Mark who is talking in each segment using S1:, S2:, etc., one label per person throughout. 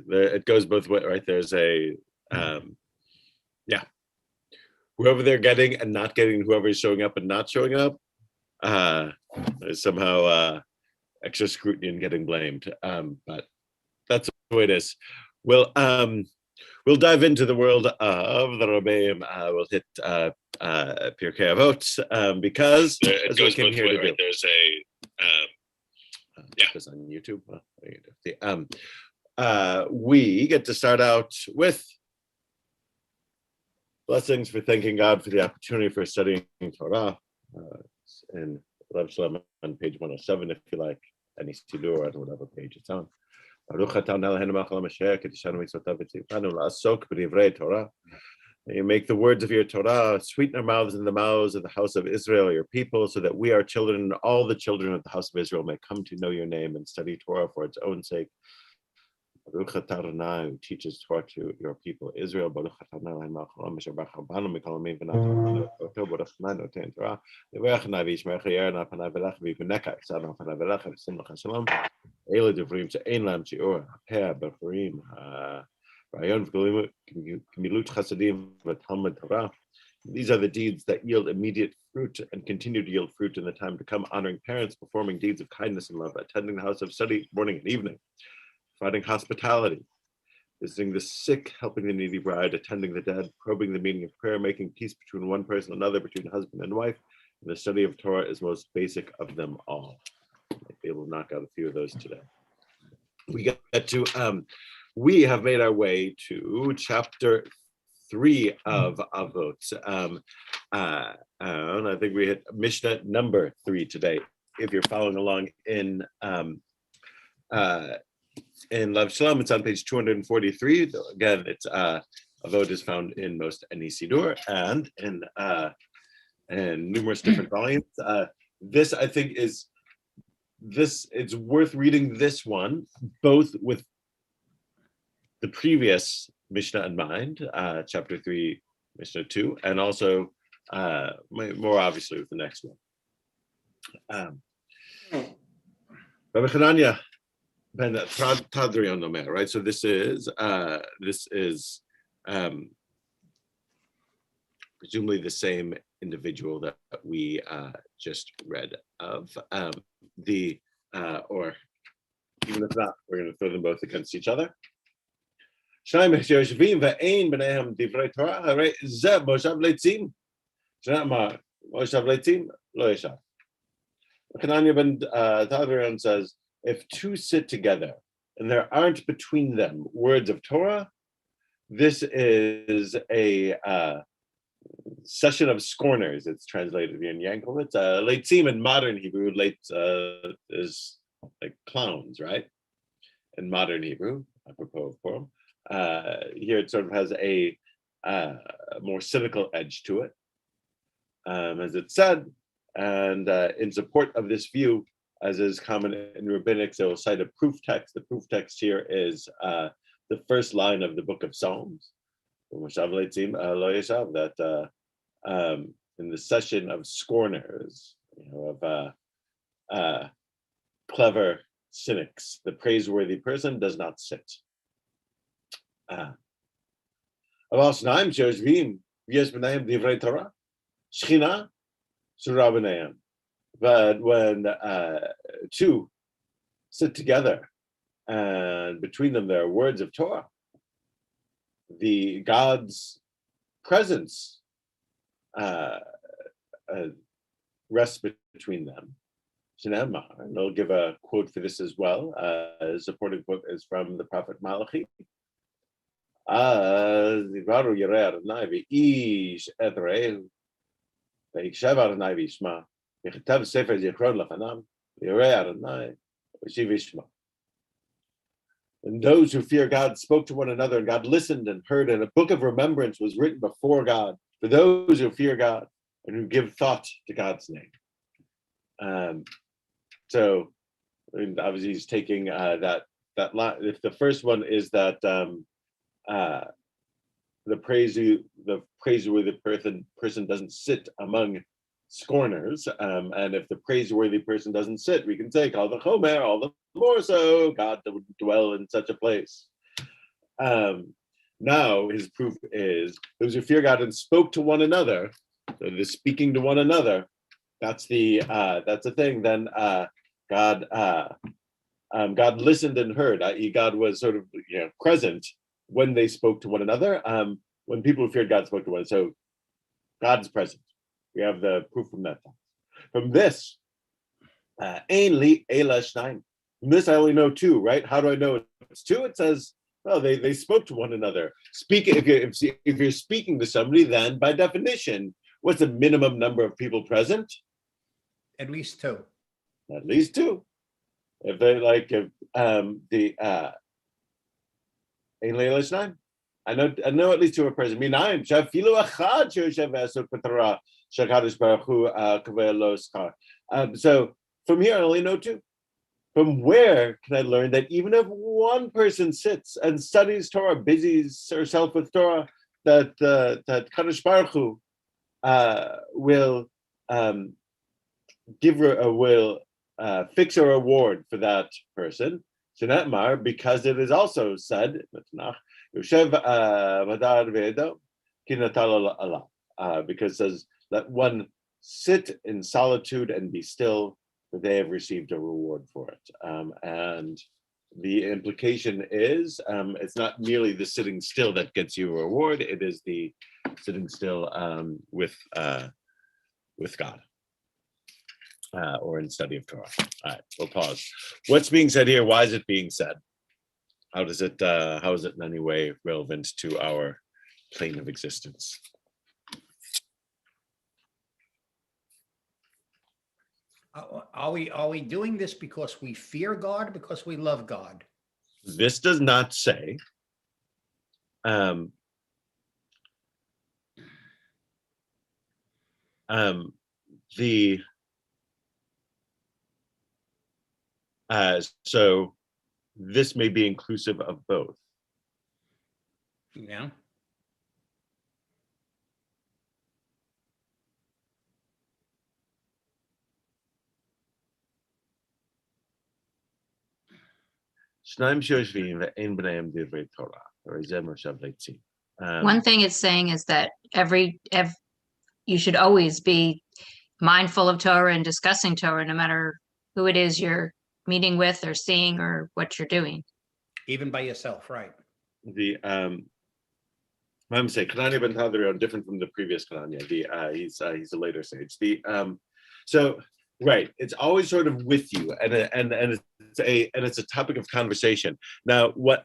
S1: it goes both ways, right? There's whoever they're getting and not getting, whoever is showing up and not showing up, is somehow extra scrutiny and getting blamed. But that's the way it is. We'll dive into the world of the Rabbeim. We'll hit Pirkei Avot because that's what I came here to do. Right? There's this on YouTube. We get to start out with blessings for thanking God for the opportunity for studying Torah. In Rav Shalom on page 107, if you like, any Siddur on whatever page it's on. You make the words of your Torah sweeten our mouths in the mouths of the house of Israel, your people, so that we, our children, and all the children of the house of Israel may come to know your name and study Torah for its own sake. Baruch atah Adonai, who teaches Torah to your people Israel. Baruch atah Adonai Malcham Asher Bachar Banu Mikol Amin V'Natan Oto Baruch Adonai Noten Torah. Levarach Adonai V'Yishmerecha Yair Panav V'Lecha V'Yivneka Yisad Panav V'Lecha V'Sim Lecha Shalom. Eila Devrim She'ein Lam Shiur Hapeh B'Churim Rayon V'Gemilut Chasadim V'Talmud Torah. These are the deeds that yield immediate fruit and continue to yield fruit in the time to come, honoring parents, performing deeds of kindness and love, attending the house of study morning and evening, providing hospitality, visiting the sick, helping the needy bride, attending the dead, probing the meaning of prayer, making peace between one person and another, between husband and wife. And the study of Torah is most basic of them all. Might be able to knock out a few of those today. We have made our way to chapter 3 of Avot. And I think we hit Mishnah number 3 today. If you're following along in Lav Shalom, it's on page 243. Again, it's Avot is found in most any Siddur and in numerous different volumes. This, I think, it's worth reading this one, both with the previous Mishnah in mind, chapter 3, Mishnah 2, and also more obviously with the next one. Rabbi Chananya Ben Tadrion Omer, right? So this is presumably the same individual that we just read of. Or even if not, we're going to throw them both against each other. Shnayim Yoshvim ve'ein b'neihem divrei Torah harei zeh moshav leitzim. Shnayim moshav leitzim lo yeshav. Hanania ben Tadrion says, if two sit together and there aren't between them words of Torah, this is a session of scorners. It's translated in Yankovitz. Leitzim in modern Hebrew, is like clowns, right? In modern Hebrew, apropos of Purim. Here it sort of has a more cynical edge to it, as it said, and in support of this view, as is common in rabbinics, they will cite a proof text. The proof text here is the first line of the book of Psalms, that in the session of scorners, of clever cynics, the praiseworthy person does not sit. But when two sit together and between them there are words of Torah, the God's presence rests between them. And they'll give a quote for this as well. A supporting quote is from the prophet Malachi. And those who fear God spoke to one another, and God listened and heard, and a book of remembrance was written before God for those who fear God and who give thought to God's name. So obviously he's taking that line. If the first one is that the praiseworthy person doesn't sit among scorners, and if the praiseworthy person doesn't sit, we can say, call the chomer, all the more so, God would dwell in such a place. Now his proof is those who fear God and spoke to one another. So the speaking to one another, that's the thing. Then God God listened and heard. I.e., God was sort of present when they spoke to one another. When people who feared God spoke to one another. So God is present. We have the proof from that. From this, Ainli Ela Shneim. From this, I only know two, right? How do I know it's two? It says, well, they spoke to one another. If you're speaking to somebody, then by definition, what's the minimum number of people present?
S2: At least two.
S1: At least two. If they Ainli Ela Shneim. I know at least two are present. Minayin shafilu achad she'yoshev v'asok b'Torah shekadosh baruch hu kaveh lo schar. So from here, I only know two. From where can I learn that even if one person sits and studies Torah, busies herself with Torah, that Kadosh Baruch Hu will give her will fix a reward for that person? Shenetmar, because it is also said, Yoshev Vadar Ve'edo Ki Natal Allah, because it says let one sit in solitude and be still, for they have received a reward for it. And the implication is it's not merely the sitting still that gets you a reward, it is the sitting still with God. Or in study of Torah. All right, we'll pause. What's being said here? Why is it being said? How is it in any way relevant to our plane of existence?
S2: Are we doing this because we fear God, because we love God?
S1: This does not say. So this may be inclusive of both.
S2: Yeah.
S3: One thing it's saying is that every you should always be mindful of Torah and discussing Torah, no matter who it is you're meeting with or seeing or what you're doing.
S2: Even by yourself, right?
S1: The I'm saying Kananya ben Tadri are different from the previous Kananya. He's a later sage. So right, it's always sort of with you, and it's a topic of conversation. Now, what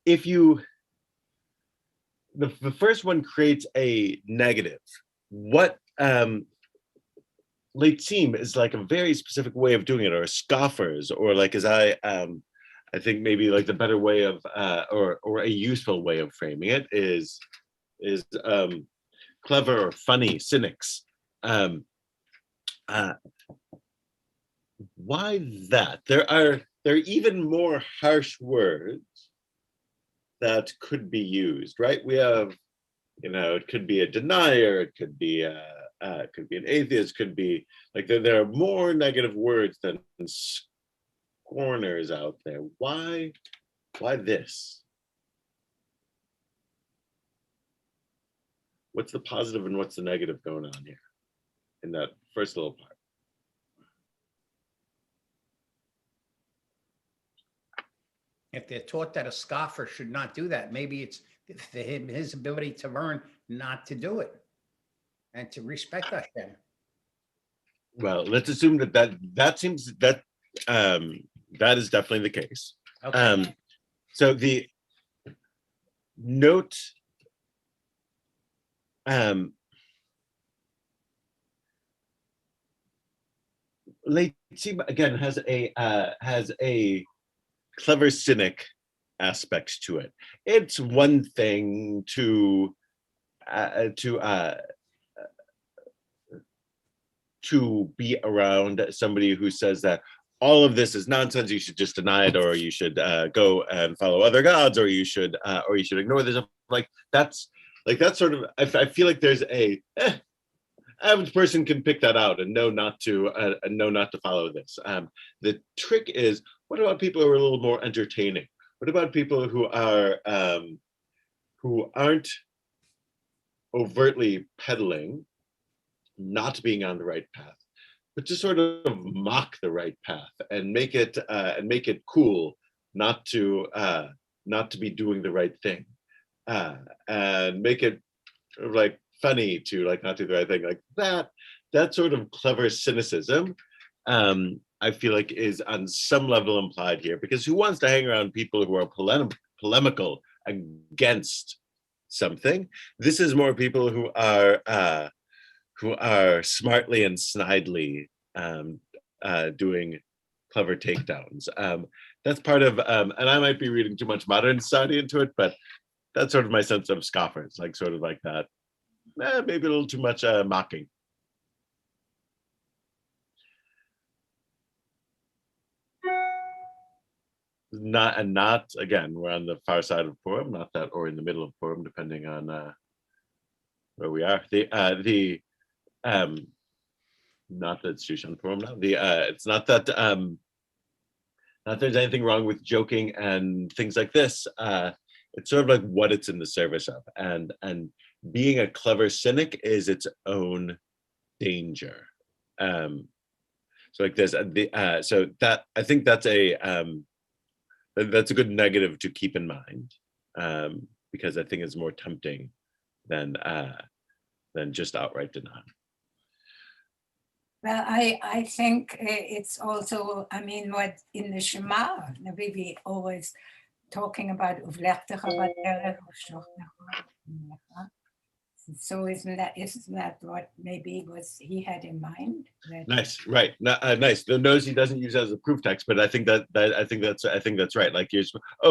S1: if you the first one creates a negative? What Leitzim is like a very specific way of doing it, or scoffers, or like as I think maybe like the better way of or a useful way of framing it is clever or funny cynics. Why that? There are even more harsh words that could be used, right? We have, it could be a denier, it could be an atheist, could be like there are more negative words than scorners out there. Why this? What's the positive and what's the negative going on here in that first little part?
S2: If they're taught that a scoffer should not do that, maybe it's his ability to learn not to do it and to respect Hashem.
S1: Well, let's assume that seems that that is definitely the case.
S2: Okay.
S1: So the note Leitzim again has a clever cynic aspects to it. It's one thing to be around somebody who says that all of this is nonsense, you should just deny it, or you should go and follow other gods, or you should ignore this. That's sort of, I feel like there's a average person can pick that out and know not to follow this. The trick is, what about people who are a little more entertaining? What about people who aren't overtly peddling, not being on the right path, but just sort of mock the right path and make it cool not to be doing the right thing, and make it like funny to like not do the right thing, like that sort of clever cynicism, I feel like is on some level implied here, because who wants to hang around people who are polemical against something? This is more people who are smartly and snidely doing clever takedowns. That's part of, and I might be reading too much modern society into it, but that's sort of my sense of scoffers, like sort of like that. Maybe a little too much mocking. Not again, we're on the far side of Purim, not that, or in the middle of Purim, depending on where we are. Not that it's Shushan Purim now. It's not that not there's anything wrong with joking and things like this. It's sort of like what it's in the service of, and being a clever cynic is its own danger. So like this, so that I think that's a good negative to keep in mind, because I think it's more tempting than just outright denial.
S4: Well, I think it's also, I mean, what in the Shema, we always talking about so isn't that what maybe was he had in mind?
S1: Nice, right? Nice. The notice he doesn't use as a proof text, but I think that's right. Like you're,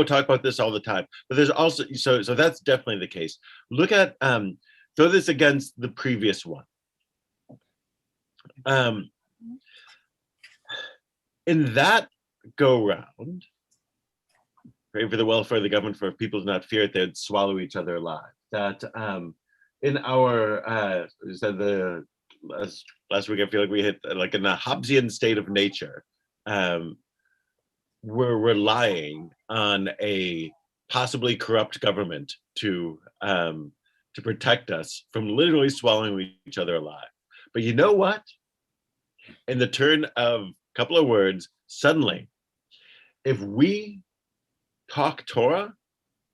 S1: talk about this all the time. But there's also so that's definitely the case. Look at throw this against the previous one. In that go round, pray for the welfare of the government, for if people do not fear it, they'd swallow each other alive. That in our said the last week, I feel like we hit like in a Hobbesian state of nature. We're relying on a possibly corrupt government to protect us from literally swallowing each other alive. But you know what? In the turn of a couple of words, suddenly, if we talk Torah,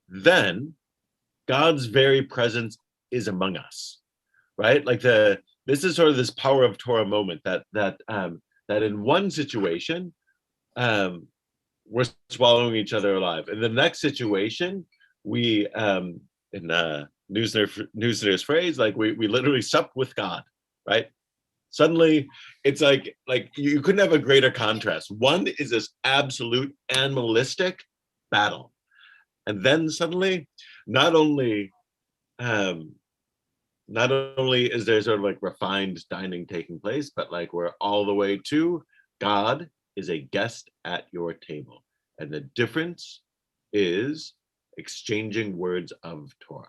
S1: then God's very presence is among us, right? Like this is sort of this power of Torah moment that in one situation, we're swallowing each other alive. In the next situation, we in Neusner's phrase, like we literally sup with God, right? Suddenly, it's like you couldn't have a greater contrast. One is this absolute animalistic battle, and then suddenly, not only is there sort of like refined dining taking place, but like we're all the way to God is a guest at your table, and the difference is exchanging words of Torah.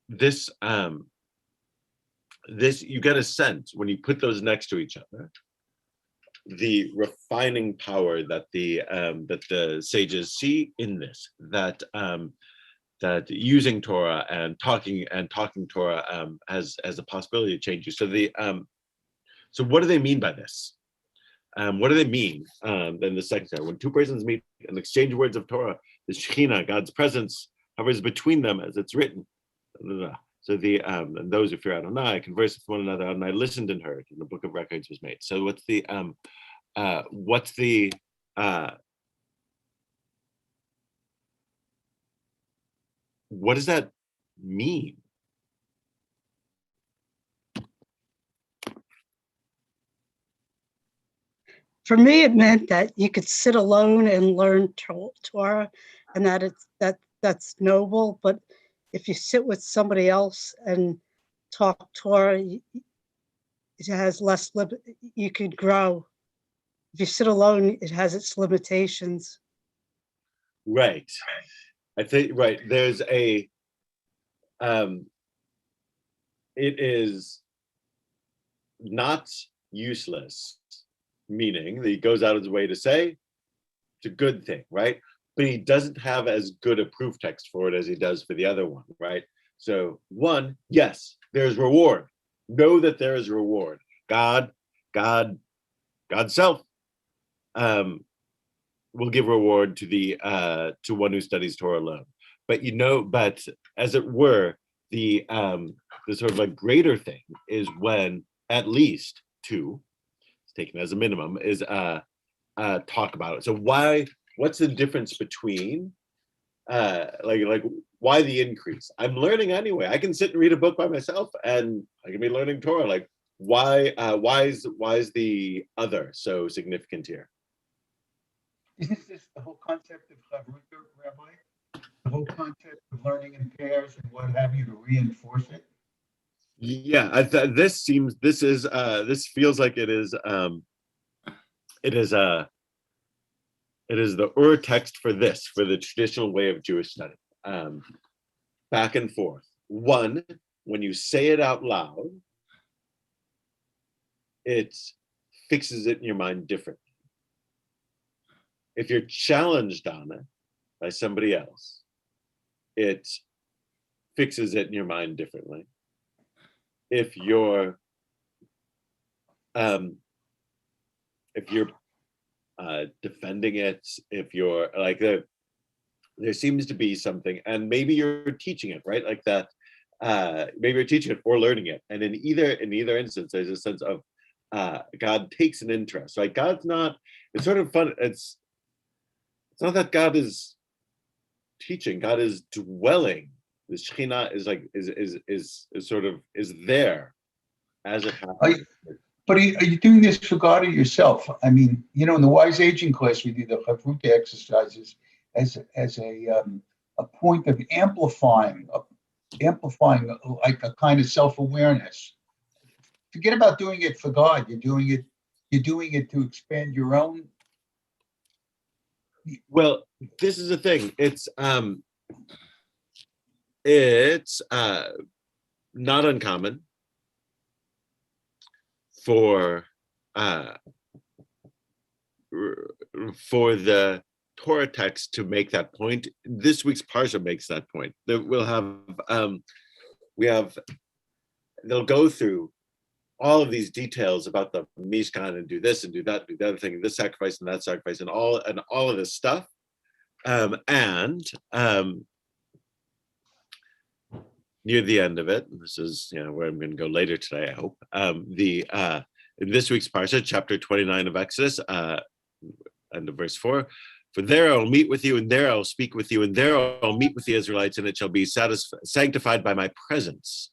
S1: This you get a sense when you put those next to each other, the refining power that the sages see in this, that using Torah and talking Torah as a possibility to change you. So what do they mean by this? What do they mean? Then the second time, when two persons meet and exchange words of Torah, the Shekhinah, God's presence, hovers between them, as it's written. So and those who fear Adonai converse with one another, and I listened and heard, and the book of records was made. So what does that mean?
S5: For me, it meant that you could sit alone and learn Torah, and that's noble. But if you sit with somebody else and talk Torah, it has less. You could grow. If you sit alone, it has its limitations.
S1: Right. I think right. There's a. It is not useless, meaning that he goes out of his way to say it's a good thing, right? But he doesn't have as good a proof text for it as he does for the other one, right? So one, yes, there's reward. Know that there is reward. God's self will give reward to one who studies Torah alone. But but as it were, the sort of like greater thing is when at least two, it's taken as a minimum, is talk about it. So what's the difference between like why the increase? I'm learning anyway. I can sit and read a book by myself and I can be learning Torah. Like why is the other so significant here?
S6: Isn't this the whole concept of Chavruta, Rabbi? The whole concept of learning in pairs and what have you to reinforce it?
S1: Yeah, this feels like it is the ur text for the traditional way of Jewish study. Back and forth. One, when you say it out loud, it fixes it in your mind differently. If you're challenged on it by somebody else, it fixes it in your mind differently. If you're defending it, if you're like there seems to be something, and maybe you're teaching it, right? Like that, maybe you're teaching it or learning it, and in either instance, there's a sense of God takes an interest. Right? God's not. It's sort of fun. It's not that God is teaching. God is dwelling. The Shekhinah is there as it happens.
S6: But are you doing this for God or yourself? I mean, in the wise aging class, we do the Chavruta exercises as a point of amplifying like a kind of self-awareness. Forget about doing it for God. You're doing it to expand your own.
S1: Well, this is the thing. It's not uncommon for the Torah text to make that point. This week's parsha makes that point. They'll go through all of these details about the Mishkan and do this and do that, do the other thing, and this sacrifice and that sacrifice, and all of this stuff. Near the end of it, and this is where I'm going to go later today, I hope. In this week's parsha, chapter 29 of Exodus, end of verse 4. For there I will meet with you, and there I will speak with you, and there I will meet with the Israelites, and it shall be sanctified by my presence.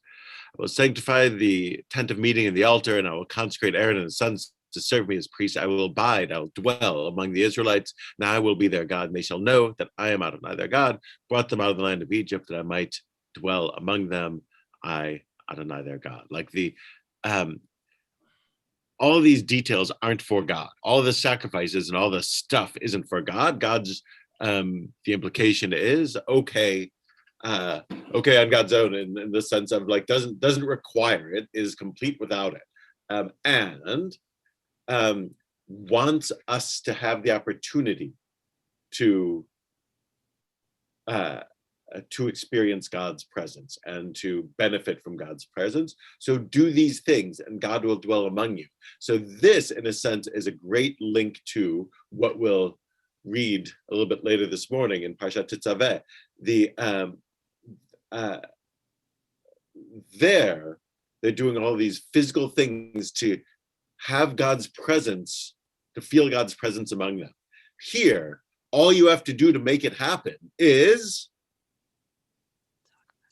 S1: I will sanctify the tent of meeting and the altar, and I will consecrate Aaron and his sons to serve me as priests. I will abide, I will dwell among the Israelites. Now I will be their God, and they shall know that I am Adonai their God, brought them out of the land of Egypt, that I might dwell among them. I, Adonai their God. Like all of these details aren't for God. All of the sacrifices and all the stuff isn't for God. God's the implication is okay on God's own in the sense of like doesn't require it, is complete without it, and wants us to have the opportunity to experience God's presence and to benefit from God's presence. So do these things and God will dwell among you. So this, in a sense, is a great link to what we'll read a little bit later this morning in Parshat Tetzaveh. They're doing all these physical things to have God's presence, to feel God's presence among them. Here, all you have to do to make it happen is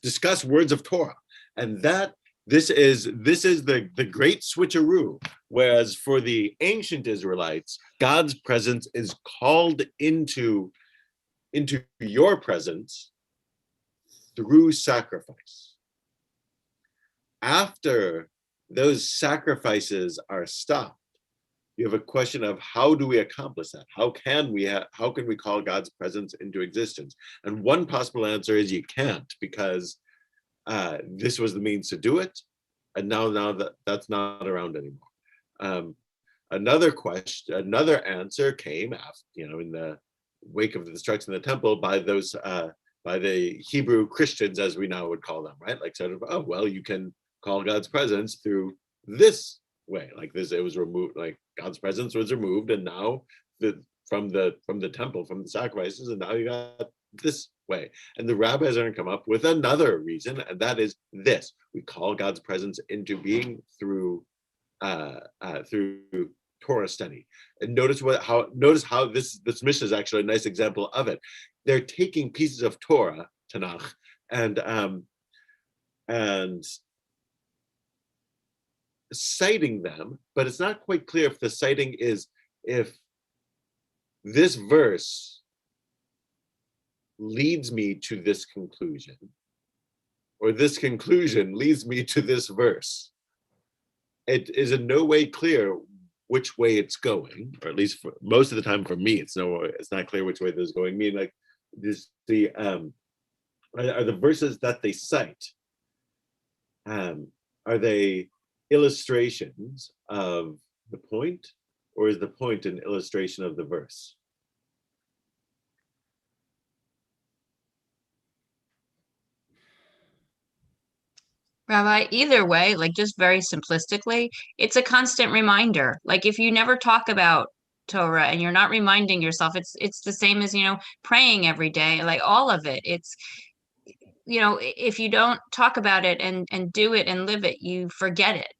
S1: discuss words of Torah, and this is the great switcheroo. Whereas for the ancient Israelites, God's presence is called into your presence through sacrifice. After those sacrifices are stopped, you have a question of how do we accomplish that? How can we call God's presence into existence? And one possible answer is you can't, because this was the means to do it, and now that's not around anymore. Another question, another answer came after, in the wake of the destruction of the temple by those by the Hebrew Christians, as we now would call them, right? Like sort of, oh well, you can call God's presence through this way, like this. It was removed, like God's presence was removed, and now from the temple, from the sacrifices, and now you got this way. And the rabbis are going to come up with another reason, and that is this: we call God's presence into being through Torah study. And notice how this Mishnah is actually a nice example of it. They're taking pieces of Torah, Tanakh, and citing them, but it's not quite clear if the citing is if this verse leads me to this conclusion, or this conclusion leads me to this verse. It is in no way clear which way it's going, or at least for most of the time for me, it's not clear which way this is going. I mean, like this, are the verses that they cite, are they illustrations of the point, or is the point an illustration of the verse?
S3: Rabbi, either way, like just very simplistically, it's a constant reminder. Like if you never talk about Torah and you're not reminding yourself, it's the same as, praying every day, like all of it. It's, if you don't talk about it and do it and live it, you forget it.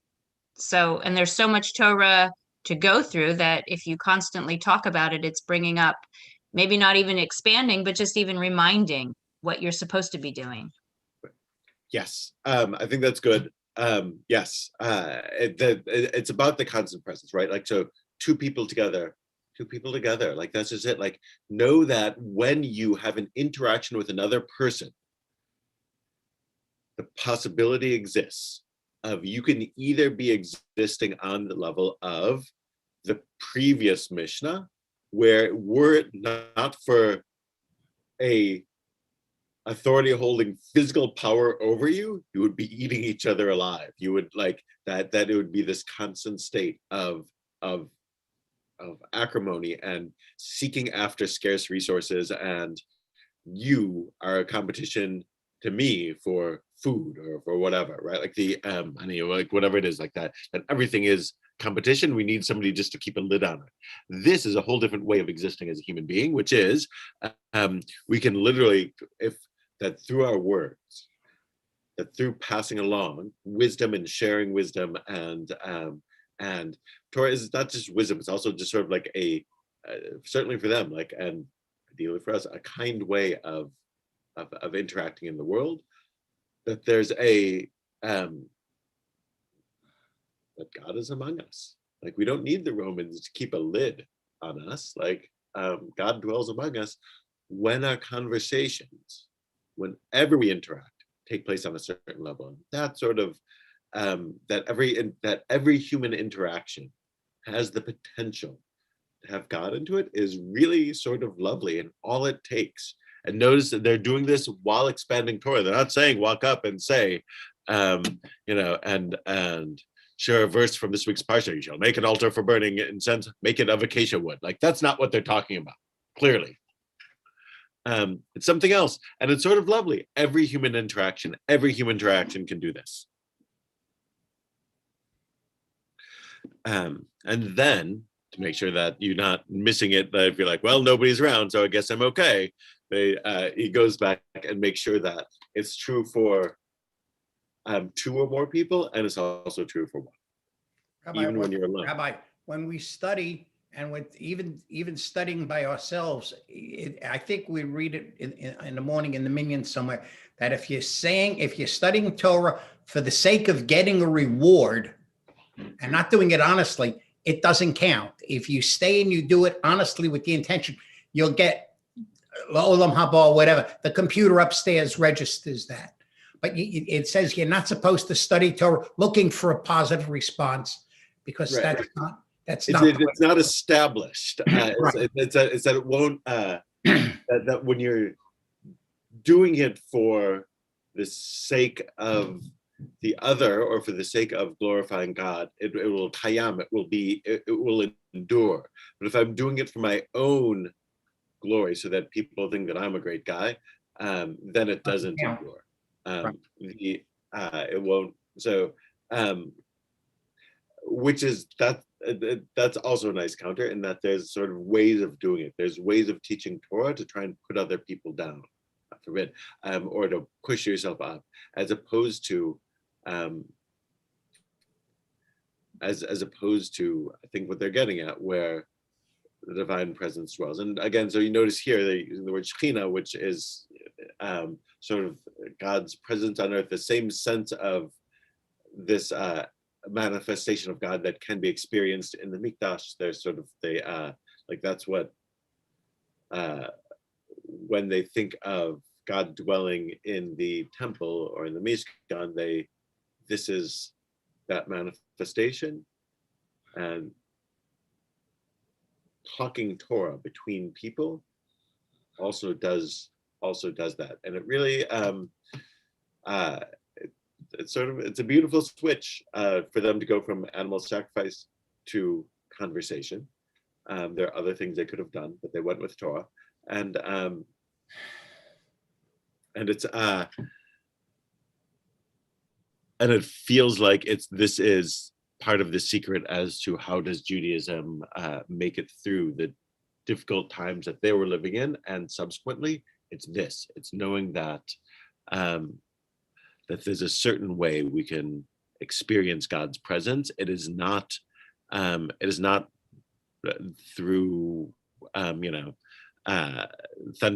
S3: So, and there's so much Torah to go through that if you constantly talk about it, it's bringing up, maybe not even expanding, but just even reminding what you're supposed to be doing.
S1: Yes, I think that's good. Yes, it's about the constant presence, right? Like, so two people together, like that's just it. Like, know that when you have an interaction with another person, the possibility exists of you can either be existing on the level of the previous Mishnah, where were it not for a authority holding physical power over you, you would be eating each other alive. You would like that it would be this constant state of acrimony and seeking after scarce resources, and you are a competition to me for food or for whatever, right? Like like whatever it is, like that everything is competition. We need somebody just to keep a lid on it. This is a whole different way of existing as a human being, which is we can literally, that through our words, that through passing along wisdom and sharing wisdom, and Torah is not just wisdom, it's also just sort of like certainly for them, like, and ideally for us, a kind way of interacting in the world, that there's that God is among us. Like, we don't need the Romans to keep a lid on us. Like, God dwells among us when our conversations, whenever we interact, take place on a certain level. And that sort of that every human interaction has the potential to have God into it is really sort of lovely, and all it takes. And notice that they're doing this while expanding Torah. They're not saying walk up and say, and share a verse from this week's parsha. You shall make an altar for burning incense, make it of acacia wood. Like, that's not what they're talking about, clearly. It's something else, and it's sort of lovely. Every human interaction can do this. And then, to make sure that you're not missing it, that if you're like, well, nobody's around, so I guess I'm okay, he goes back and makes sure that it's true for two or more people, and it's also true for one.
S2: Rabbi,
S1: even when you're alone.
S2: Rabbi, when we study, and with even studying by ourselves, I think we read it in the morning in the Minyan somewhere, that if you're studying Torah for the sake of getting a reward and not doing it honestly, it doesn't count. If you stay and you do it honestly with the intention, you'll get Olam Haba, whatever. The computer upstairs registers that. But it says you're not supposed to study Torah looking for a positive response, because
S1: Right.
S2: It's
S1: not established.
S2: Right.
S1: It's that it won't, that when you're doing it for the sake of the other, or for the sake of glorifying God, it will kayam, it will endure. But if I'm doing it for my own glory, so that people think that I'm a great guy, then it doesn't
S2: Yeah.
S1: endure.
S2: Right.
S1: It won't. So, which is that's also a nice counter, in that there's sort of ways of doing it. There's ways of teaching Torah to try and put other people down, God forbid, or to push yourself up, as opposed to as opposed to, I think, what they're getting at, where the divine presence dwells. And again, so you notice here the word Shekhinah, which is sort of God's presence on earth, the same sense of this manifestation of God that can be experienced in the Mikdash. There's sort of like that's what when they think of God dwelling in the temple or in the Mishkan, this is that manifestation. And talking Torah between people also does that, and it really it's a beautiful switch for them to go from animal sacrifice to conversation. There are other things they could have done, but they went with Torah, and it's and it feels like this is part of the secret as to how does Judaism make it through the difficult times that they were living in, and subsequently it's knowing that that there's a certain way we can experience God's presence. It is not through thunder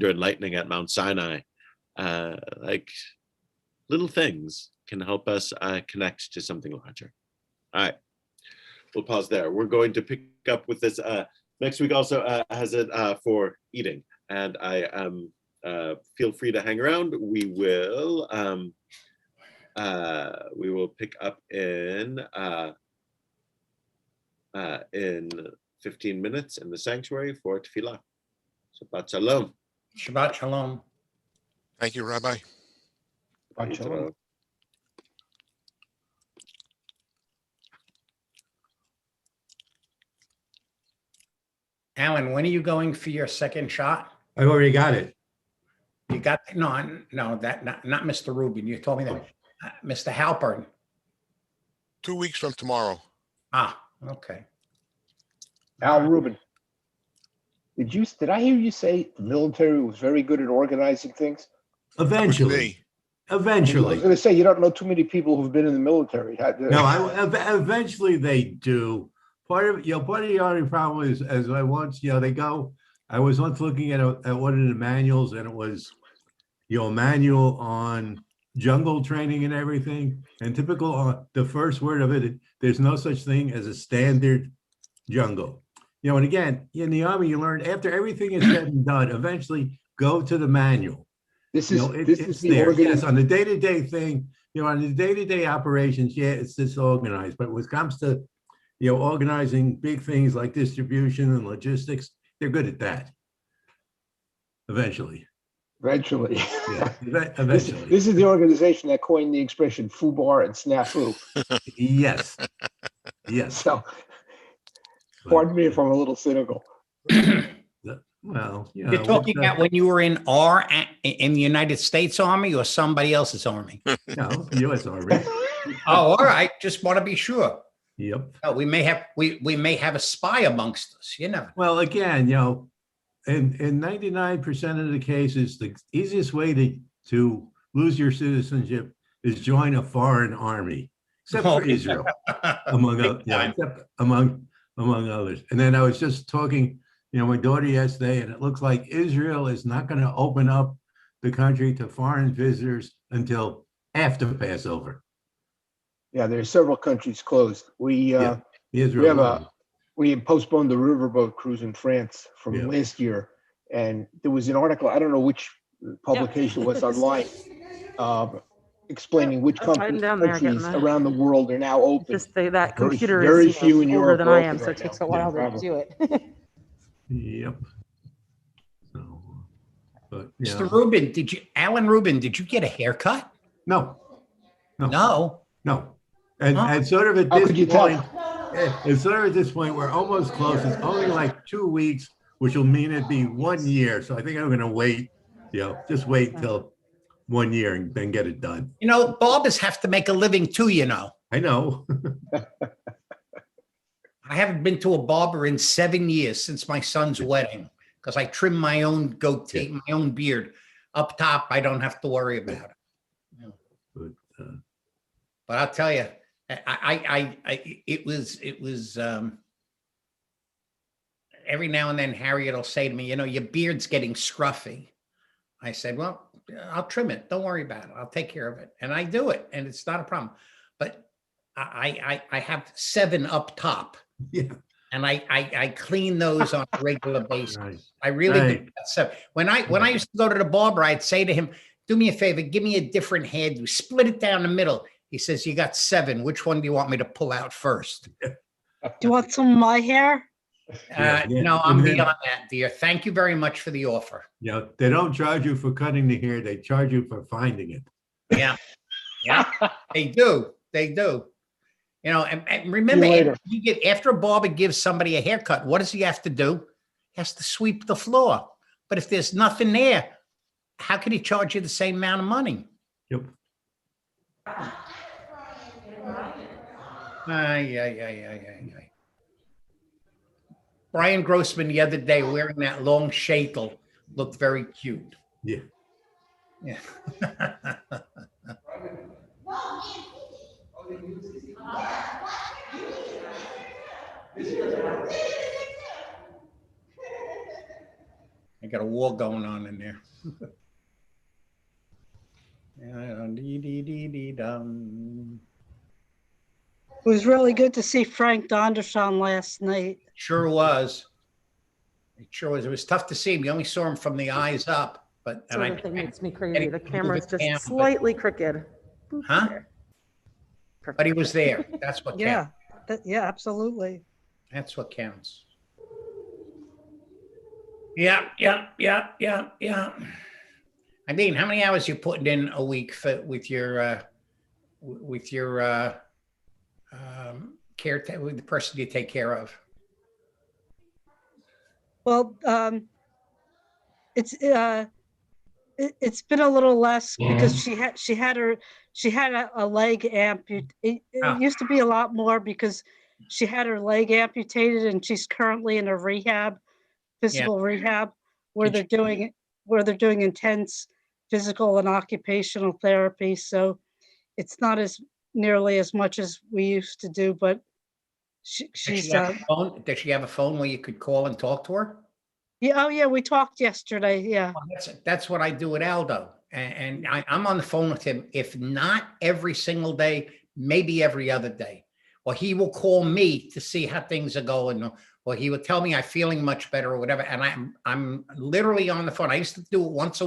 S1: and lightning at Mount Sinai. Like little things can help us connect to something larger. All right, we'll pause there. We're going to pick up with this next week. Also has it for eating, and I feel free to hang around. We will pick up in 15 minutes in the sanctuary for tefillah. Shabbat shalom.
S2: Shabbat shalom.
S7: Thank you, Rabbi.
S6: Shabbat shalom.
S2: Alan, when are you going for your second shot?
S8: I already got it.
S2: You got, no, that not Mr. Rubin. You told me that. Mr. Halpern.
S7: 2 weeks from tomorrow.
S2: Ah, okay.
S9: Al Rubin, did I hear you say the military was very good at organizing things?
S8: Eventually.
S7: Me.
S9: I was
S8: Eventually.
S9: going to say, you don't know too many people who've been in the military.
S8: No, eventually they do. Part of the only problem is, as I once, I was once looking at one of the manuals, and it was, a manual on jungle training and everything. And typical, the first word of it, there's no such thing as a standard jungle. And again, in the Army, you learn after everything is said and done, eventually go to the manual.
S9: This
S8: It's
S9: is the
S8: there.
S9: organ.
S8: Yes, on the day-to-day thing, on the day-to-day operations, it's disorganized. But when it comes to, organizing big things like distribution and logistics, they're good at that. Eventually.
S9: Eventually.
S8: Yeah, eventually.
S9: This is the organization that coined the expression FUBAR and snafu.
S8: Yes. Yes.
S9: So, pardon me if I'm a little cynical.
S8: Well,
S2: You're talking about when you were in the United States Army or somebody else's army?
S8: No, U.S. Army.
S2: Oh, all right. Just want to be sure.
S8: Yep.
S2: Oh, we may have a spy amongst us. You never.
S8: Well, again, in 99% of the cases, the easiest way to lose your citizenship is join a foreign army, except for Israel, among others. And then I was just talking, my daughter yesterday, and it looks like Israel is not going to open up the country to foreign visitors until after Passover.
S9: Yeah, there's several countries closed. We postponed the riverboat cruise in France from last year, and there was an article, I don't know which publication was online, explaining which countries around the world are now open.
S10: Just that computer
S9: very
S10: is
S9: few in
S10: older
S9: Europe
S10: than
S9: are
S10: I
S9: open
S10: am, so
S9: right
S10: it takes
S9: now.
S10: a while to do it.
S8: Yep. So, but
S2: Mr. Rubin, Alan Rubin, did you get a haircut?
S8: No.
S2: No.
S8: No. And,
S2: Huh?
S8: and sort of at
S9: How could you
S8: this
S9: tell?
S8: point, it's sort of at this point, we're almost close. It's only like 2 weeks, which will mean it'd be 1 year. So I think I'm gonna wait, just wait till 1 year and then get it done.
S2: Barbers have to make a living too,
S8: I know.
S2: I haven't been to a barber in 7 years since my son's wedding because I trim my own goatee, my own beard. Up top, I don't have to worry about it.
S8: But,
S2: But I'll tell you, it was every now and then Harriet will say to me, your beard's getting scruffy. I said, well, I'll trim it. Don't worry about it. I'll take care of it. And I do it. And it's not a problem. But I have 7 up top.
S8: yeah.
S2: And I clean those on a regular basis.
S8: Right.
S2: I really
S8: Right.
S2: do. So when I used to go to the barber, I'd say to him, do me a favor, give me a different hairdo, split it down the middle. He says, you got 7. Which one do you want me to pull out first?
S5: Do you want some of my hair?
S8: Yeah.
S2: No, I'm
S8: And then-
S2: beyond that, dear. Thank you very much for the offer.
S8: They don't charge you for cutting the hair. They charge you for finding it.
S2: Yeah. Yeah, they do. They do. And remember,
S9: See you later.
S2: after a barber gives somebody a haircut, what does he have to do? He has to sweep the floor. But if there's nothing there, how can he charge you the same amount of money?
S8: Yep.
S2: Ay. Brian Grossman the other day wearing that long shadel looked very cute.
S8: Yeah.
S2: Yeah. I got a war going on in there.
S5: It was really good to see Frank Dondershon last night.
S2: Sure was. It sure was. It was tough to see him. You only saw him from the eyes up, but and
S10: Sort
S2: I
S10: of thing makes me
S2: getting
S10: crazy. The
S2: moving
S10: camera's
S2: down,
S10: just
S2: but-
S10: slightly crooked. Boop,
S2: Huh?
S10: there.
S2: but he
S10: Perfect.
S2: was there. That's what counts.
S5: Yeah, absolutely.
S2: That's what counts. Yeah. I mean, how many hours you putting in a week with your care, with the person you take care of?
S5: Well, it's been a little less because she had a leg amputated. It used to be a lot more because she had her leg amputated, and she's currently in a physical rehab, where
S2: Did
S5: they're doing intense physical and occupational therapy. So it's not nearly as much as we used to do, but
S2: Does
S5: she's
S2: she have a phone? Does she have a phone where you could call and talk to her?
S5: yeah. Oh yeah, we talked yesterday. Yeah.
S2: Well, that's what I do with Aldo, and I'm on the phone with him. If not every single day, maybe every other day. Or he will call me to see how things are going, or he will tell me I'm feeling much better or whatever. And I'm literally on the phone. I used to do it once a week.